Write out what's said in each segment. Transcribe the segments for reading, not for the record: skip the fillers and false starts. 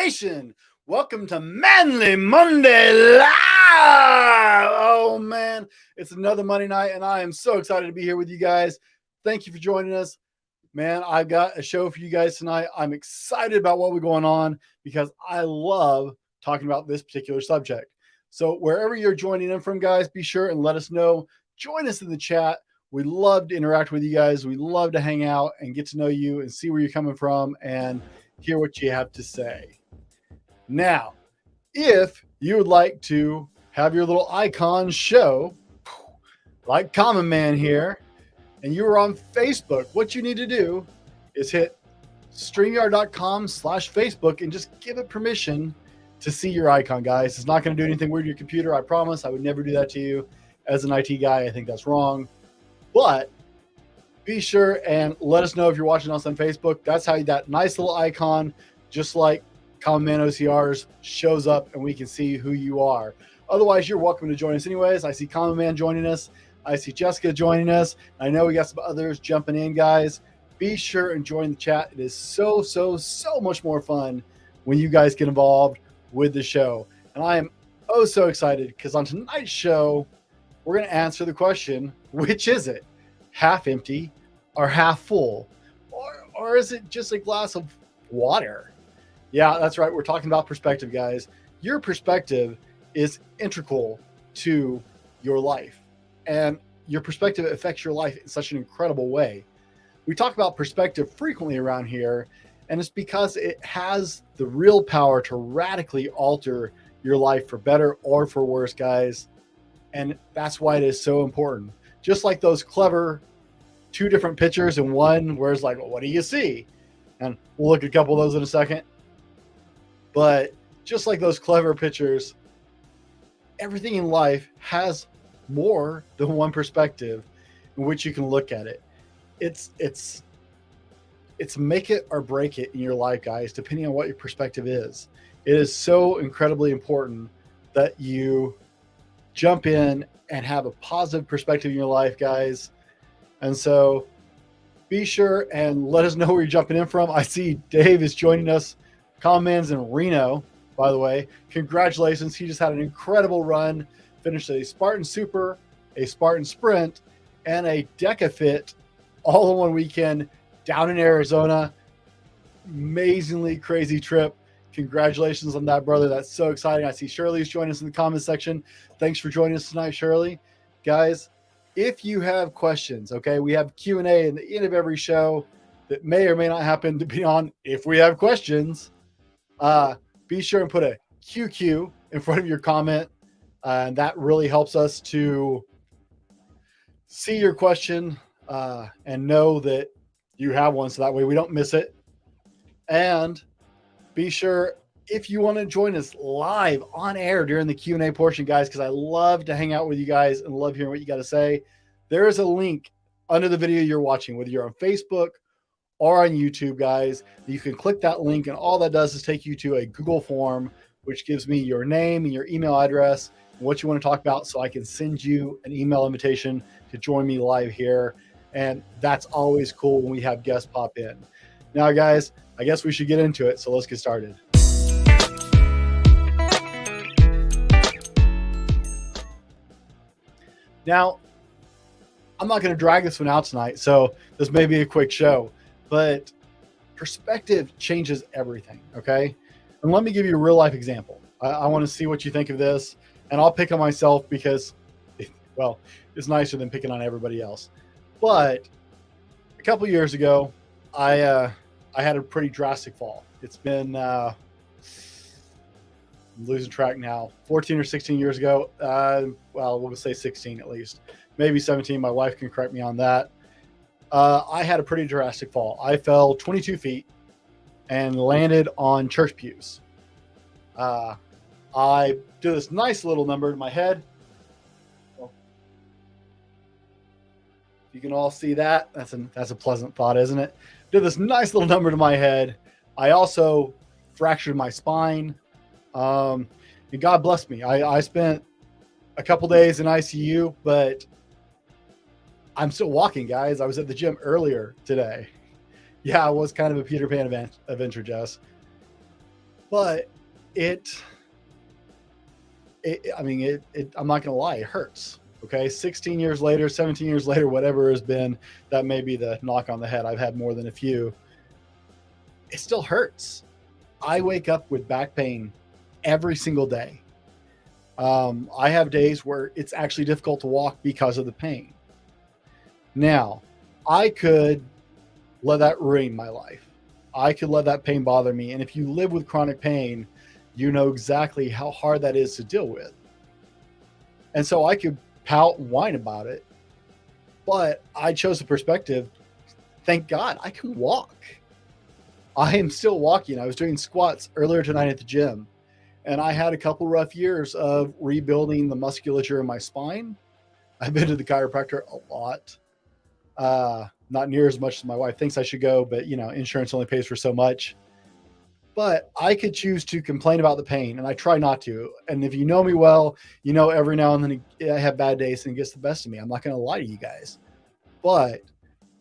Nation. Welcome to Manly Monday Live. Oh, man, it's another Monday night, and I am so excited to be here with you guys. Thank you for joining us. Man, I've got a show for you guys tonight. I'm excited about what we're going on because I love talking about this particular subject. So wherever you're joining in from, guys, be sure and let us know. Join us in the chat. We love to interact with you guys. We love to hang out and get to know you and see where you're coming from and hear what you have to say. Now, if you would like to have your little icon show, like Common Man here, and you're on Facebook, what you need to do is hit StreamYard.com/Facebook and just give it permission to see your icon, guys. It's not going to do anything weird to your computer. I promise. I would never do that to you. As an IT guy, I think that's wrong. But be sure and let us know if you're watching us on Facebook. That's how that nice little icon, just like Common Man OCRs, shows up and we can see who you are. Otherwise, you're welcome to join us anyways. I see Common Man joining us. I see Jessica joining us. I know we got some others jumping in, guys. Be sure and join the chat. It is so much more fun when you guys get involved with the show. And I am so excited because on tonight's show, we're going to answer the question, which is it? Half empty or half full? Or is it just a glass of water? Yeah, that's right. We're talking about perspective, guys. Your perspective is integral to your life. And your perspective affects your life in such an incredible way. We talk about perspective frequently around here, and it's because it has the real power to radically alter your life for better or for worse, guys. And that's why it is so important. Just like those clever two different pictures in one, where it's like, well, what do you see? And we'll look at a couple of those in a second. But just like those clever pictures, everything in life has more than one perspective in which you can look at it. It's make it or break it in your life, guys, depending on what your perspective is. It is so incredibly important that you jump in and have a positive perspective in your life, guys. And so be sure and let us know where you're jumping in from. I see Dave is joining us. Common Man's in Reno, by the way. Congratulations. He just had an incredible run. Finished a Spartan Super, a Spartan Sprint, and a Decafit all in one weekend down in Arizona. Amazingly crazy trip. Congratulations on that, brother. That's so exciting. I see Shirley's joining us in the comments section. Thanks for joining us tonight, Shirley. Guys, if you have questions, okay, we have Q&A at the end of every show that may or may not happen depending on if we have questions. Be sure and put a QQ in front of your comment. And that really helps us to see your question and know that you have one. So that way we don't miss it. And be sure if you want to join us live on air during the Q&A portion, guys, because I love to hang out with you guys and love hearing what you got to say. There is a link under the video you're watching, whether you're on Facebook or on YouTube, guys. You can click that link, and all that does is take you to a Google form, which gives me your name and your email address and what you want to talk about, so I can send you an email invitation to join me live here. And that's always cool when we have guests pop in. Now, guys, I guess we should get into it. So let's get started. Now, I'm not going to drag this one out tonight, so this may be a quick show, but perspective changes everything, okay? And let me give you a real life example. I want to see what you think of this, and I'll pick on myself because, well, it's nicer than picking on everybody else. But a couple years ago, I had a pretty drastic fall. It's been, I'm losing track now, 14 or 16 years ago. Well, we'll say 16 at least. Maybe 17. My wife can correct me on that. I had a pretty drastic fall. I fell 22 feet and landed on church pews. I did this nice little number in my head. Well, you can all see that. That's a pleasant thought, isn't it? Did this nice little number to my head. I also fractured my spine. And God bless me. I spent a couple days in ICU, but I'm still walking, guys. I was at the gym earlier today. Yeah, I was kind of a Peter Pan adventure, Jess. But it, I mean, I'm not going to lie, it hurts. Okay. 16 years later, 17 years later, whatever has been, that may be the knock on the head. I've had more than a few. It still hurts. I wake up with back pain every single day. I have days where it's actually difficult to walk because of the pain. Now, I could let that ruin my life. I could let that pain bother me. And if you live with chronic pain, you know exactly how hard that is to deal with. And so I could pout and whine about it, but I chose the perspective. Thank God I can walk. I am still walking. I was doing squats earlier tonight at the gym, and I had a couple rough years of rebuilding the musculature in my spine. I've been to the chiropractor a lot. Not near as much as my wife thinks I should go, but you know, insurance only pays for so much. But I could choose to complain about the pain, and I try not to. And if you know me well, you know every now and then I have bad days and it gets the best of me. I'm not going to lie to you guys. But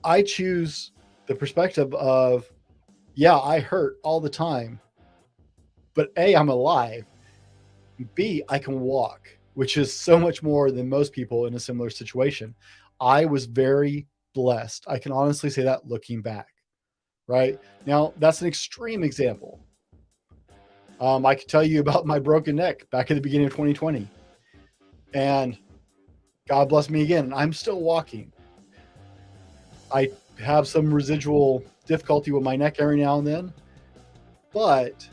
I choose the perspective of, yeah, I hurt all the time. But A, I'm alive. B, I can walk, which is so much more than most people in a similar situation. I was very blessed. I can honestly say that looking back. Right now, that's an extreme example. I could tell you about my broken neck back at the beginning of 2020, and God bless me again. I'm still walking. I have some residual difficulty with my neck every now and then, but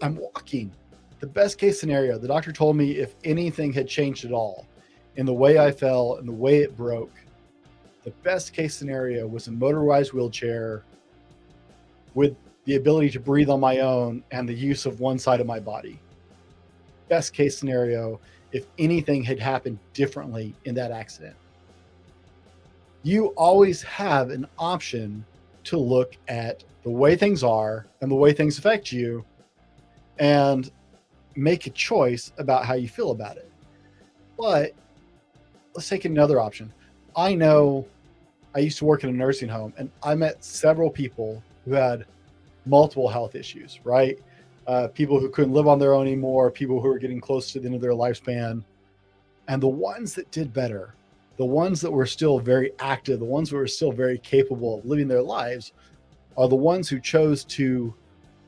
I'm walking. The best case scenario, the doctor told me if anything had changed at all in the way I fell and the way it broke, the best case scenario was a motorized wheelchair with the ability to breathe on my own and the use of one side of my body. Best case scenario, if anything had happened differently in that accident. You always have an option to look at the way things are and the way things affect you and make a choice about how you feel about it. But let's take another option. I know I used to work in a nursing home, and I met several people who had multiple health issues, right? People who couldn't live on their own anymore, people who were getting close to the end of their lifespan. And the ones that did better, the ones that were still very active, the ones who were still very capable of living their lives are the ones who chose to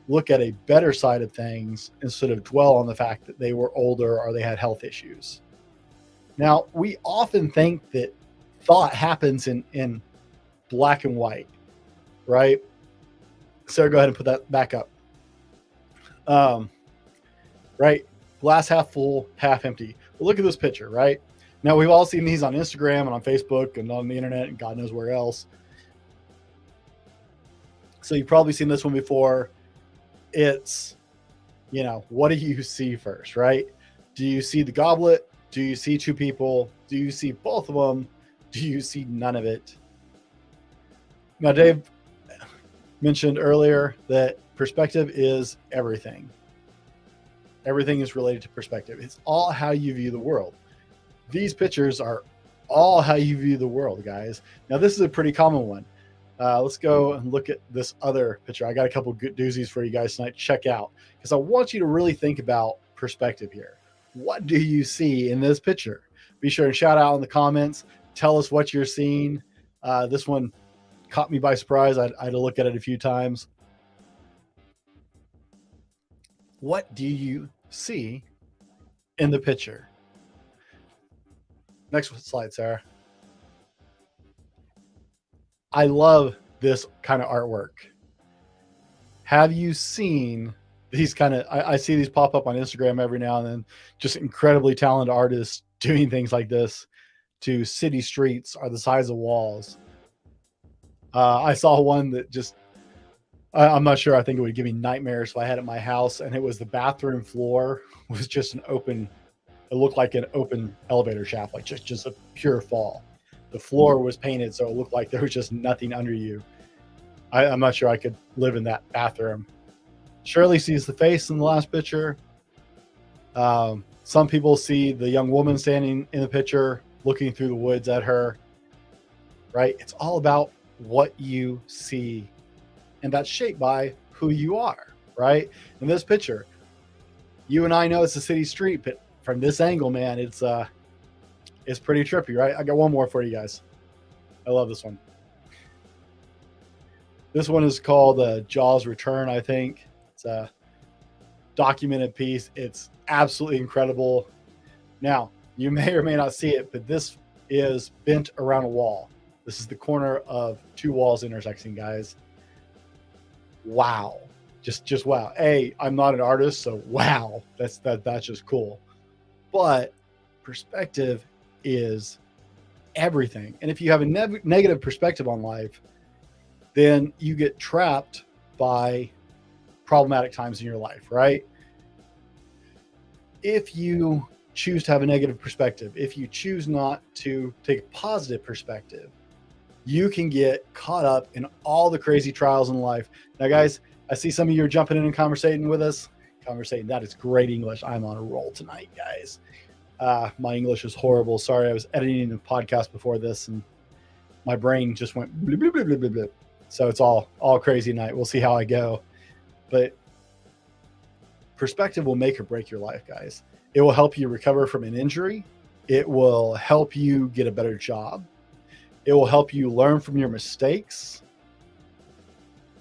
look at a better side of things instead of dwell on the fact that they were older or they had health issues. Now, we often think that thought happens in black and white, right? Sarah, go ahead and put that back up. Right? Glass half full, half empty. Well, look at this picture, right? Now, we've all seen these on Instagram and on Facebook and on the internet and God knows where else. So you've probably seen this one before. It's, you know, what do you see first, right? Do you see the goblet? Do you see two people? Do you see both of them? Do you see none of it? Now, Dave mentioned earlier that perspective is everything. Everything is related to perspective. It's all how you view the world. These pictures are all how you view the world, guys. Now, this is a pretty common one. Let's go and look at this other picture. I got a couple good doozies for you guys tonight to check out because I want you to really think about perspective here. What do you see in this picture? Be sure to shout out in the comments. Tell us what you're seeing. This one caught me by surprise. I had to look at it a few times. What do you see in the picture? Next slide, Sarah. I love this kind of artwork. Have you seen these kind of, I see these pop up on Instagram every now and then, just incredibly talented artists doing things like this to city streets are the size of walls. I saw one that just, I'm not sure. I think it would give me nightmares if I had it at my house. And it was the bathroom floor was just an open, it looked like an open elevator shaft, like just a pure fall. The floor was painted, so it looked like there was just nothing under you. I'm not sure I could live in that bathroom. Shirley sees the face in the last picture. Some people see the young woman standing in the picture, looking through the woods at her, right? It's all about what you see And that's shaped by who you are, right? In this picture, you and I know it's a city street, but from this angle, man, it's pretty trippy, right? I got one more for you guys. I love this one. This one is called Jaws Return, I think. It's a documented piece. It's absolutely incredible. Now, you may or may not see it, but this is bent around a wall. This is the corner of two walls intersecting, guys. Wow. Just wow. I'm not an artist, so wow. That's just cool. But perspective is everything. And if you have a negative perspective on life, then you get trapped by problematic times in your life, right? If you choose to have a negative perspective, if you choose not to take a positive perspective, you can get caught up in all the crazy trials in life. Now, guys, I see some of you are jumping in and conversating with us. Conversating, that is great English. I'm on a roll tonight, guys. My English is horrible. Sorry, I was editing a podcast before this, and my brain just went blah, blah, blah, blah, blah, blah. So it's all crazy tonight. We'll see how I go. But perspective will make or break your life, guys. It will help you recover from an injury. It will help you get a better job. It will help you learn from your mistakes.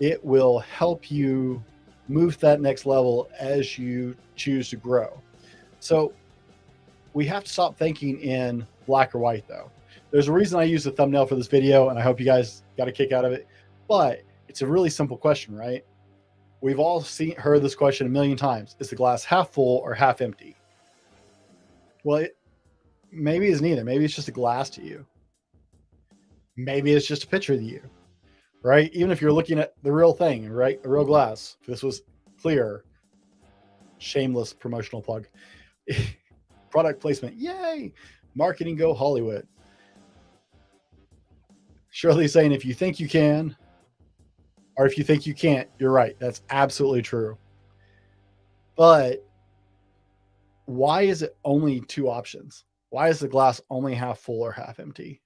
It will help you move to that next level as you choose to grow. So we have to stop thinking in black or white, though. There's a reason I use the thumbnail for this video, and I hope you guys got a kick out of it. But it's a really simple question, right? We've all heard this question a million times. Is the glass half full or half empty? Well, maybe it's neither. Maybe it's just a glass to you. Maybe it's just a picture to you, right? Even if you're looking at the real thing, right? A real glass. If this was clear, shameless promotional plug. Product placement. Yay! Marketing go Hollywood. Shirley's saying if you think you can, or if you think you can't, you're right. That's absolutely true. But why is it only two options? Why is the glass only half full or half empty?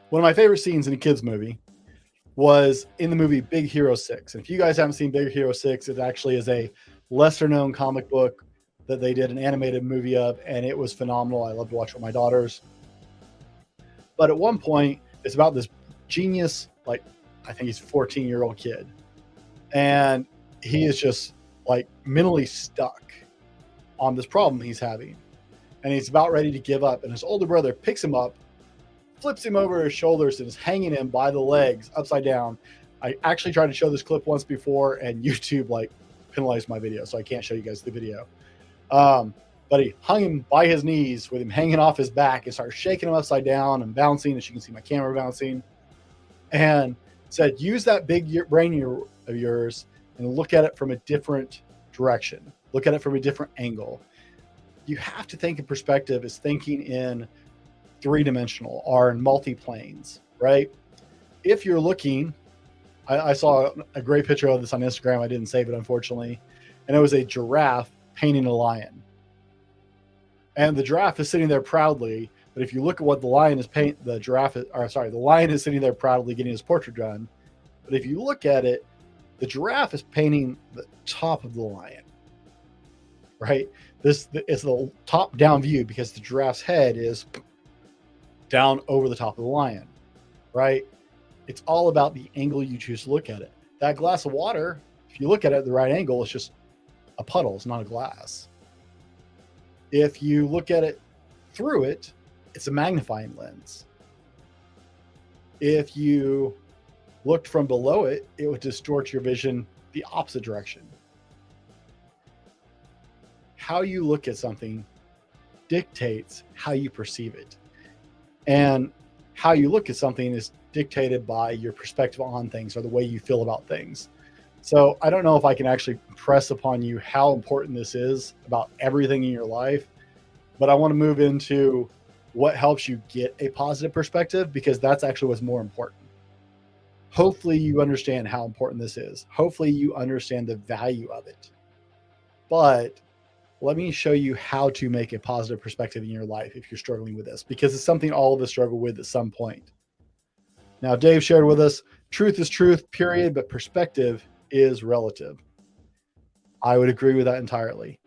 One of my favorite scenes in a kid's movie was in the movie Big Hero 6. And if you guys haven't seen Big Hero 6, it actually is a lesser known comic book that they did an animated movie of, and it was phenomenal. I love to watch it with my daughters. But at one point, it's about this genius, like, I think he's a 14-year-old kid. And he is just like mentally stuck on this problem he's having. And he's about ready to give up. And his older brother picks him up, flips him over his shoulders, and is hanging him by the legs upside down. I actually tried to show this clip once before, and YouTube like penalized my video, so I can't show you guys the video. But he hung him by his knees with him hanging off his back and started shaking him upside down and bouncing, as you can see my camera bouncing, and said, use that big brain of yours and look at it from a different direction. Look at it from a different angle. You have to think in perspective as thinking in three-dimensional or in multi-planes, right? If you're looking, I saw a great picture of this on Instagram. I didn't save it, unfortunately. And it was a giraffe painting a lion. And the giraffe is sitting there proudly. But if you look at what the lion is the lion is sitting there proudly getting his portrait done. But if you look at it, the giraffe is painting the top of the lion, right? This is the top-down view because the giraffe's head is down over the top of the lion, right? It's all about the angle you choose to look at it. That glass of water, if you look at it at the right angle, it's just a puddle. It's not a glass. If you look at it through it, it's a magnifying lens. If you looked from below it, it would distort your vision the opposite direction. How you look at something dictates how you perceive it. And how you look at something is dictated by your perspective on things or the way you feel about things. So I don't know if I can actually press upon you how important this is about everything in your life, but I want to move into what helps you get a positive perspective, because that's actually what's more important. Hopefully you understand how important this is. Hopefully you understand the value of it. But let me show you how to make a positive perspective in your life if you're struggling with this, because it's something all of us struggle with at some point. Now, Dave shared with us Truth is truth, period, but perspective is relative. I would agree with that entirely.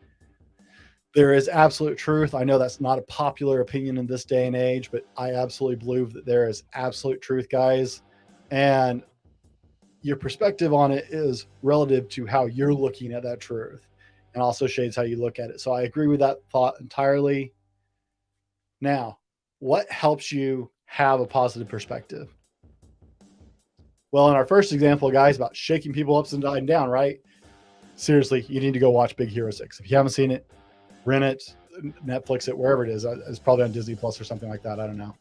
There is absolute truth. I know that's not a popular opinion in this day and age, but I absolutely believe that there is absolute truth, guys. And your perspective on it is relative to how you're looking at that truth, and also shades how you look at it. So I agree with that thought entirely. Now, what helps you have a positive perspective? Well, in our first example, guys, about shaking people upside down, right? Seriously, you need to go watch Big Hero 6. If you haven't seen it, rent it, Netflix it, wherever it is. It's probably on Disney Plus or something like that. I don't know.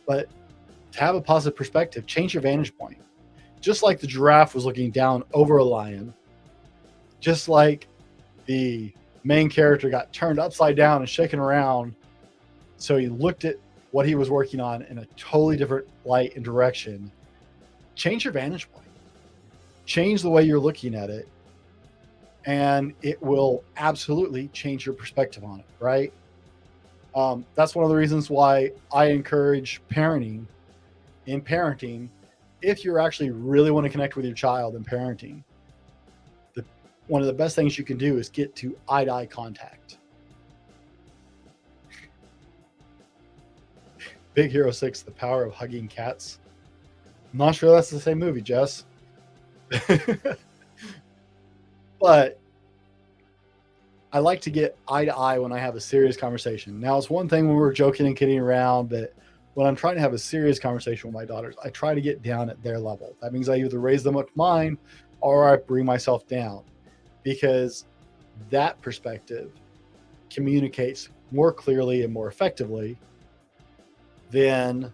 But to have a positive perspective, change your vantage point. Just like the giraffe was looking down over a lion, just like the main character got turned upside down and shaken around, so he looked at what he was working on in a totally different light and direction. Change your vantage point. Change the way you're looking at it, and it will absolutely change your perspective on it, right? That's one of the reasons why I encourage parenting. In parenting, if you actually really want to connect with your child in parenting, one of the best things you can do is get to eye-to-eye contact. Big Hero 6, The Power of Hugging Cats. I'm not sure that's the same movie, Jess. But I like to get eye-to-eye when I have a serious conversation. Now, it's one thing when we're joking and kidding around, but when I'm trying to have a serious conversation with my daughters, I try to get down at their level. That means I either raise them up to mine or I bring myself down, because that perspective communicates more clearly and more effectively than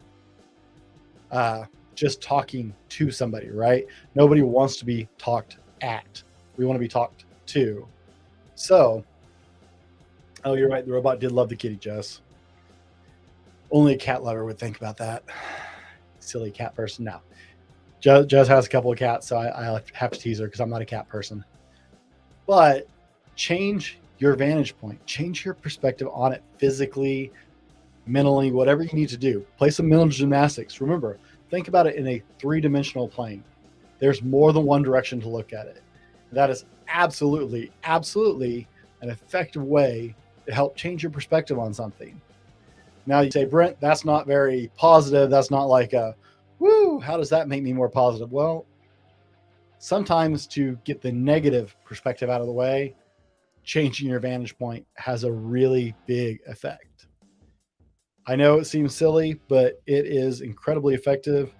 just talking to somebody, right? Nobody wants to be talked at. We want to be talked to. So, oh, you're right. The robot did love the kitty, Jess. Only a cat lover would think about that. Silly cat person. No. Jess has a couple of cats, so I have to tease her because I'm not a cat person. But change your vantage point. Change your perspective on it physically, mentally, whatever you need to do. Play some mental gymnastics. Remember, think about it in a three-dimensional plane. There's more than one direction to look at it. That is absolutely, absolutely an effective way to help change your perspective on something. Now you say, Brent, that's not very positive. That's not like a, woo, how does that make me more positive? Well, sometimes to get the negative perspective out of the way, changing your vantage point has a really big effect. I know it seems silly, but it is incredibly effective.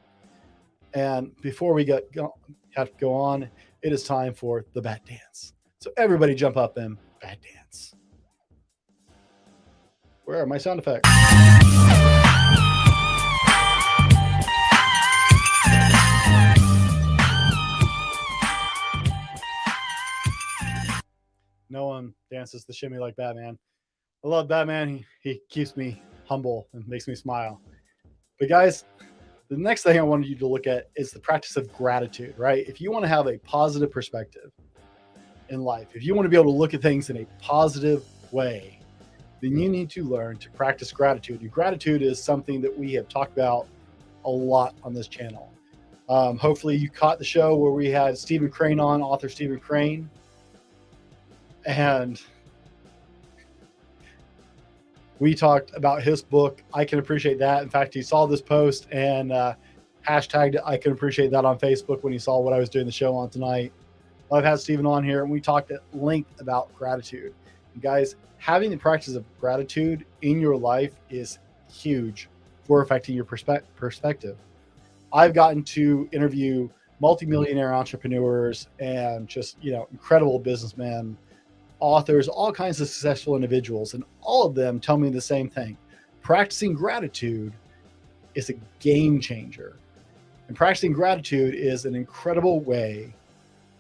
And before we have to go on, it is time for the bat dance. So everybody jump up and bat dance. Where are my sound effects? No one dances the shimmy like Batman. I love Batman. He keeps me humble and makes me smile. But guys, the next thing I wanted you to look at is the practice of gratitude, right? If you want to have a positive perspective in life, if you want to be able to look at things in a positive way, then you need to learn to practice gratitude. And gratitude is something that we have talked about a lot on this channel. Hopefully you caught the show where we had Stephen Crane on, author Stephen Crane. And we talked about his book, I Can Appreciate That. In fact, he saw this post and hashtagged I Can Appreciate That on Facebook when he saw what I was doing the show on tonight. I've had Stephen on here and we talked at length about gratitude. And guys, having the practice of gratitude in your life is huge for affecting your perspective. I've gotten to interview multimillionaire entrepreneurs and just, incredible businessmen, authors, all kinds of successful individuals, and all of them tell me the same thing. Practicing gratitude is a game changer. And practicing gratitude is an incredible way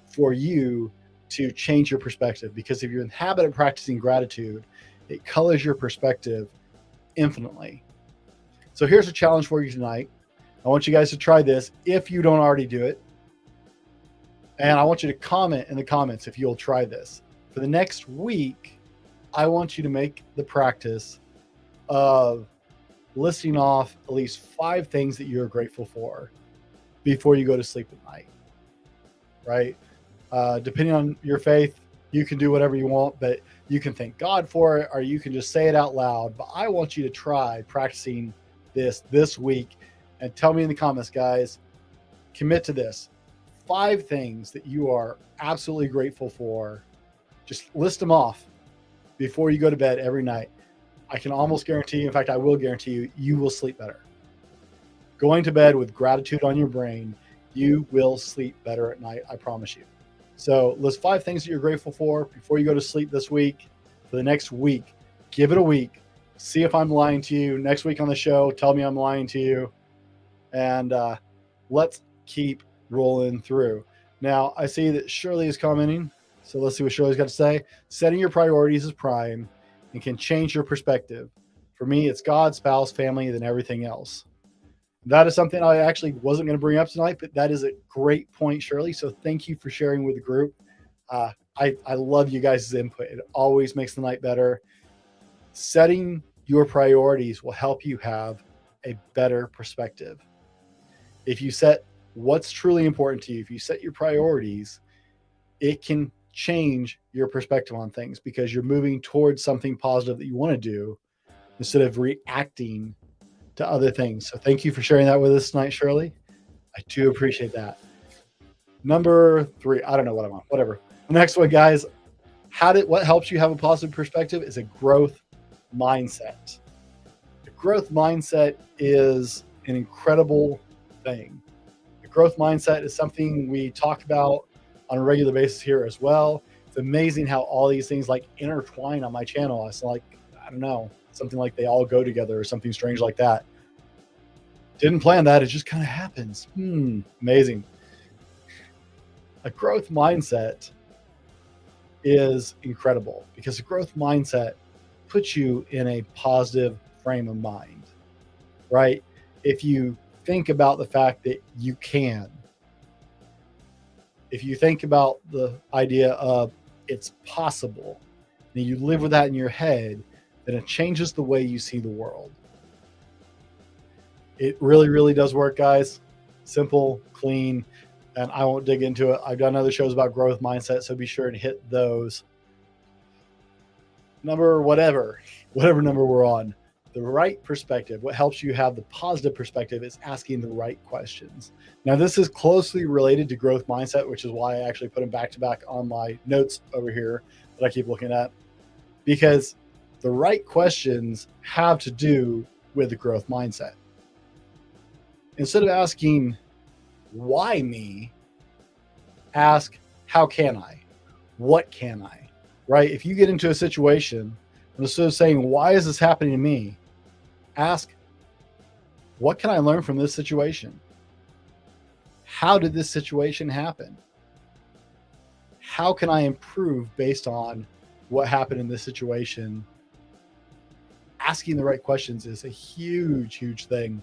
for you to change your perspective, because if you're in the habit of practicing gratitude, it colors your perspective infinitely. So here's a challenge for you tonight. I want you guys to try this if you don't already do it. And I want you to comment in the comments if you'll try this. For the next week, I want you to make the practice of listing off at least 5 things that you're grateful for before you go to sleep at night, right? Depending on your faith, you can do whatever you want, but you can thank God for it, or you can just say it out loud. But I want you to try practicing this week, and tell me in the comments, guys. Commit to this. 5 things that you are absolutely grateful for. Just list them off before you go to bed every night. I can almost guarantee, in fact, I will guarantee you, you will sleep better. Going to bed with gratitude on your brain, you will sleep better at night, I promise you. So list 5 things that you're grateful for before you go to sleep this week. For the next week, give it a week. See if I'm lying to you. Next week on the show, tell me I'm lying to you. And let's keep rolling through. Now, I see that Shirley is commenting. So let's see what Shirley's got to say. Setting your priorities is prime and can change your perspective. For me, it's God, spouse, family, then everything else. That is something I actually wasn't going to bring up tonight, but that is a great point, Shirley. So thank you for sharing with the group. I love you guys' input. It always makes the night better. Setting your priorities will help you have a better perspective. If you set what's truly important to you, if you set your priorities, it can change your perspective on things because you're moving towards something positive that you want to do instead of reacting to other things. So thank you for sharing that with us tonight, Shirley. I do appreciate that. Number 3, I don't know what I'm on, whatever. The next one, guys, what helps you have a positive perspective is a growth mindset. The growth mindset is an incredible thing. The growth mindset is something we talk about on a regular basis here as well. It's amazing how all these things like intertwine on my channel. It's like, I don't know, something like they all go together or something strange like that. Didn't plan that. It just kind of happens. Amazing. A growth mindset is incredible because a growth mindset puts you in a positive frame of mind, right? If you think about the fact that you can, if you think about the idea of it's possible, and you live with that in your head, then it changes the way you see the world. It really, really does work, guys. Simple, clean, and I won't dig into it. I've done other shows about growth mindset, so be sure to hit those. Whatever number we're on. The right perspective, what helps you have the positive perspective is asking the right questions. Now, this is closely related to growth mindset, which is why I actually put them back to back on my notes over here that I keep looking at, because the right questions have to do with the growth mindset. Instead of asking, why me, ask, how can I? What can I? Right? If you get into a situation, instead of saying, why is this happening to me? Ask, what can I learn from this situation? How did this situation happen? How can I improve based on what happened in this situation? Asking the right questions is a huge, huge thing.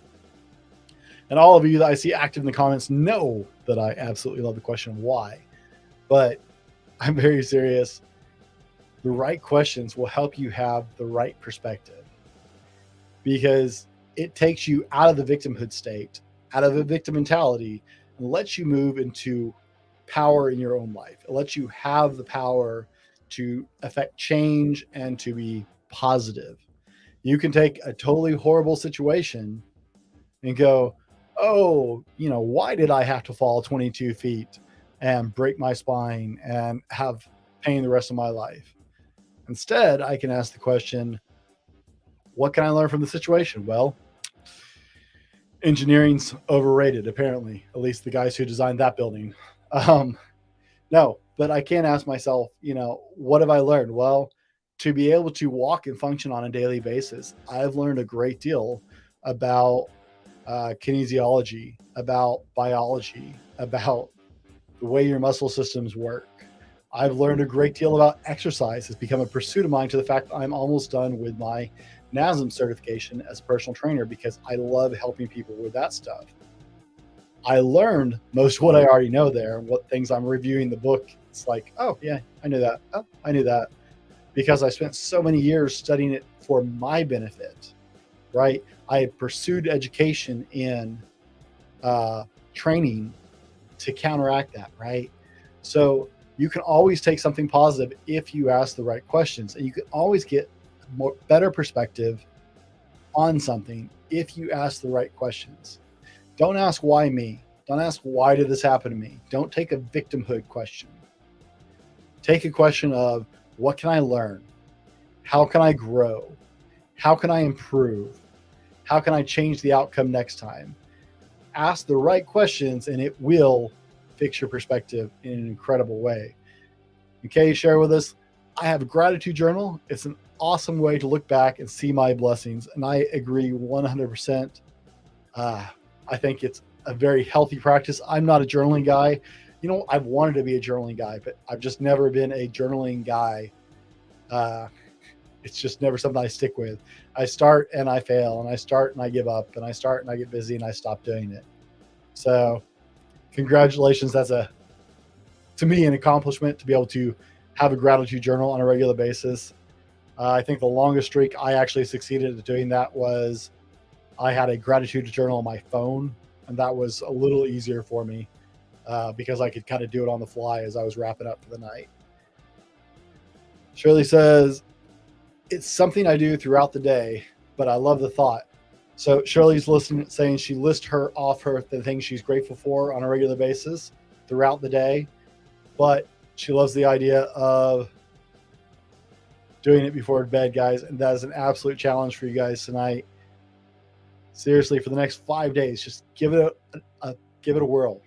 And all of you that I see active in the comments know that I absolutely love the question, why? But I'm very serious. The right questions will help you have the right perspective because it takes you out of the victimhood state, out of a victim mentality, and lets you move into power in your own life. It lets you have the power to affect change and to be positive. You can take a totally horrible situation and go, oh, why did I have to fall 22 feet and break my spine and have pain the rest of my life? Instead, I can ask the question, what can I learn from the situation? Well, engineering's overrated, apparently, at least the guys who designed that building. No, but I can ask myself, what have I learned? Well, to be able to walk and function on a daily basis, I've learned a great deal about kinesiology, about biology, about the way your muscle systems work. I've learned a great deal about exercise. It's become a pursuit of mine to the fact that I'm almost done with my NASM certification as a personal trainer because I love helping people with that stuff. I learned most of what I already know there, what things I'm reviewing the book. It's like, oh, yeah, I knew that. Oh, I knew that. Because I spent so many years studying it for my benefit. right? I pursued education in training to counteract that, right? So you can always take something positive if you ask the right questions, and you can always get better perspective on something if you ask the right questions. Don't ask why me. Don't ask why did this happen to me. Don't take a victimhood question. Take a question of what can I learn? How can I grow? How can I improve? How can I change the outcome next time? Ask the right questions and it will fix your perspective in an incredible way. Okay, share with us. I have a gratitude journal. It's an awesome way to look back and see my blessings. And I agree 100%. I think it's a very healthy practice. I'm not a journaling guy. You know, I've wanted to be a journaling guy, but I've just never been a journaling guy. It's just never something I stick with. I start and I fail, and I start and I give up, and I start and I get busy and I stop doing it. So congratulations. That's to me, an accomplishment to be able to have a gratitude journal on a regular basis. I think the longest streak I actually succeeded at doing that was I had a gratitude journal on my phone, and that was a little easier for me because I could kind of do it on the fly as I was wrapping up for the night. Shirley says, it's something I do throughout the day, but I love the thought. So Shirley's listening, saying she lists the things she's grateful for on a regular basis throughout the day, but she loves the idea of doing it before bed, guys. And that is an absolute challenge for you guys tonight. Seriously, for the next 5 days, just give it a whirl.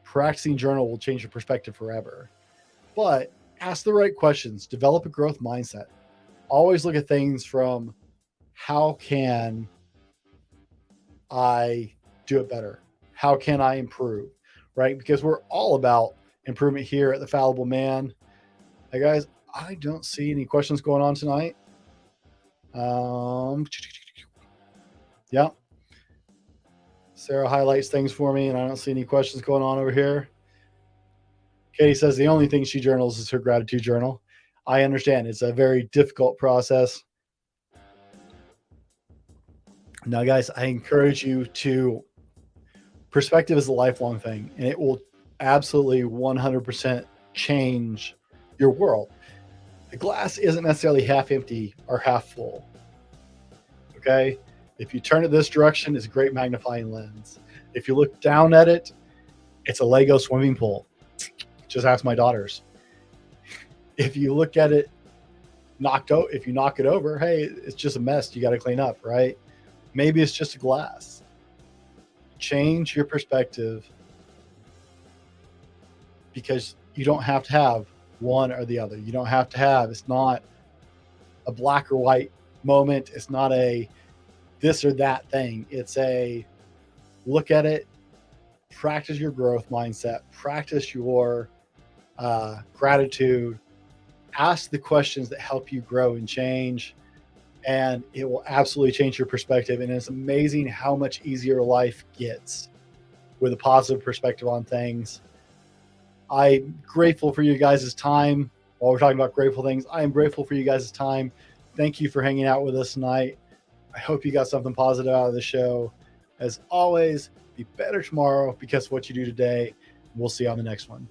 Practicing journal will change your perspective forever. But ask the right questions. Develop a growth mindset. Always look at things from how can I do it better? How can I improve? Right? Because we're all about improvement here at the Fallible Man. Hey guys, I don't see any questions going on tonight. Yeah. Sarah highlights things for me, and I don't see any questions going on over here. Katie says the only thing she journals is her gratitude journal. I understand. It's a very difficult process. Now, guys, I encourage you to, perspective is a lifelong thing, and it will absolutely 100% change your world. The glass isn't necessarily half empty or half full. Okay? If you turn it this direction, it's a great magnifying lens. If you look down at it, it's a Lego swimming pool. Just ask my daughters. If you look at it if you knock it over, hey, it's just a mess you got to clean up, right? Maybe it's just a glass. Change your perspective, because you don't have to have one or the other. You don't have to have, it's not a black or white moment. It's not a this or that thing. It's a look at it, practice your growth mindset, practice your gratitude, ask the questions that help you grow and change, and it will absolutely change your perspective. And it's amazing how much easier life gets with a positive perspective on things. I'm grateful for you guys' time. While we're talking about grateful things, I am grateful for you guys' time. Thank you for hanging out with us tonight. I hope you got something positive out of the show. As always, be better tomorrow because of what you do today. We'll see you on the next one.